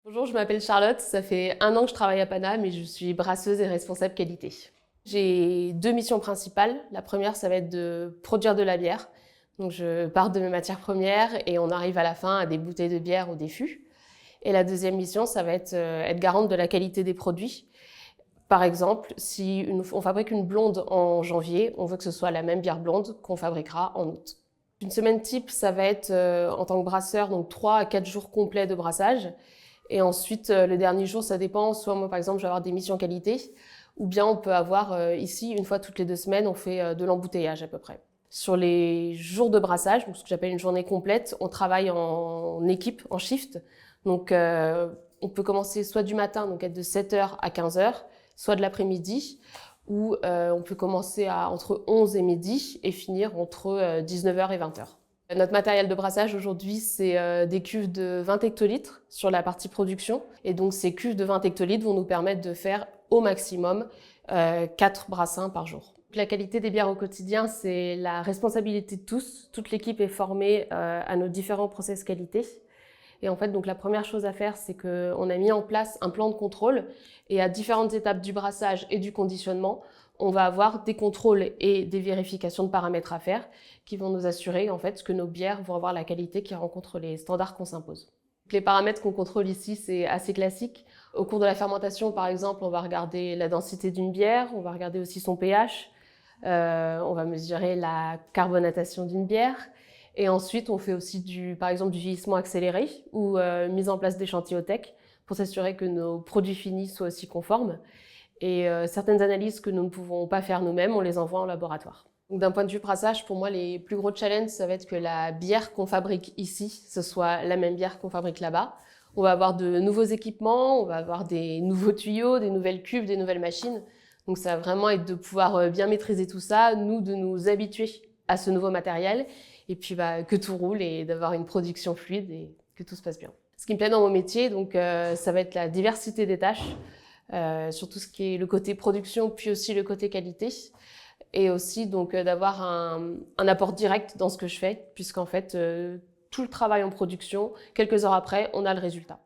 Bonjour, je m'appelle Charlotte, ça fait 1 an que je travaille à Paname et je suis brasseuse et responsable qualité. J'ai 2 missions principales. La première, ça va être de produire de la bière. Donc je pars de mes matières premières et on arrive à la fin à des bouteilles de bière ou des fûts. Et la deuxième mission, ça va être garante de la qualité des produits. Par exemple, si on fabrique une blonde en janvier, on veut que ce soit la même bière blonde qu'on fabriquera en août. Une semaine type, ça va être en tant que brasseur, donc 3 à 4 jours complets de brassage. Et ensuite, le dernier jour, ça dépend. Soit moi, par exemple, je vais avoir des missions qualité, ou bien on peut avoir ici, une fois toutes les 2 semaines, on fait de l'embouteillage à peu près. Sur les jours de brassage, donc ce que j'appelle une journée complète, on travaille en équipe, en shift. Donc, on peut commencer soit du matin, donc être de 7h à 15h, soit de l'après-midi, ou on peut commencer entre 11 et midi et finir entre 19h et 20h. Notre matériel de brassage aujourd'hui, c'est des cuves de 20 hectolitres sur la partie production. Et donc ces cuves de 20 hectolitres vont nous permettre de faire au maximum 4 brassins par jour. La qualité des bières au quotidien, c'est la responsabilité de tous. Toute l'équipe est formée à nos différents process qualité. Et en fait, donc la première chose à faire, c'est qu'on a mis en place un plan de contrôle. Et à différentes étapes du brassage et du conditionnement, on va avoir des contrôles et des vérifications de paramètres à faire qui vont nous assurer en fait que nos bières vont avoir la qualité qui rencontre les standards qu'on s'impose. Les paramètres qu'on contrôle ici, c'est assez classique. Au cours de la fermentation, par exemple, on va regarder la densité d'une bière, on va regarder aussi son pH, on va mesurer la carbonatation d'une bière. Et ensuite, on fait aussi par exemple du vieillissement accéléré ou mise en place d'échantillotech pour s'assurer que nos produits finis soient aussi conformes. Et certaines analyses que nous ne pouvons pas faire nous-mêmes, on les envoie en laboratoire. D'un point de vue brassage, pour moi, les plus gros challenges, ça va être que la bière qu'on fabrique ici, ce soit la même bière qu'on fabrique là-bas. On va avoir de nouveaux équipements, on va avoir des nouveaux tuyaux, des nouvelles cuves, des nouvelles machines. Donc ça va vraiment être de pouvoir bien maîtriser tout ça, nous, de nous habituer à ce nouveau matériel, et puis que tout roule et d'avoir une production fluide et que tout se passe bien. Ce qui me plaît dans mon métier, donc, ça va être la diversité des tâches. Sur tout ce qui est le côté production, puis aussi le côté qualité. Et aussi donc d'avoir un apport direct dans ce que je fais, puisqu'en fait, tout le travail en production, quelques heures après, on a le résultat.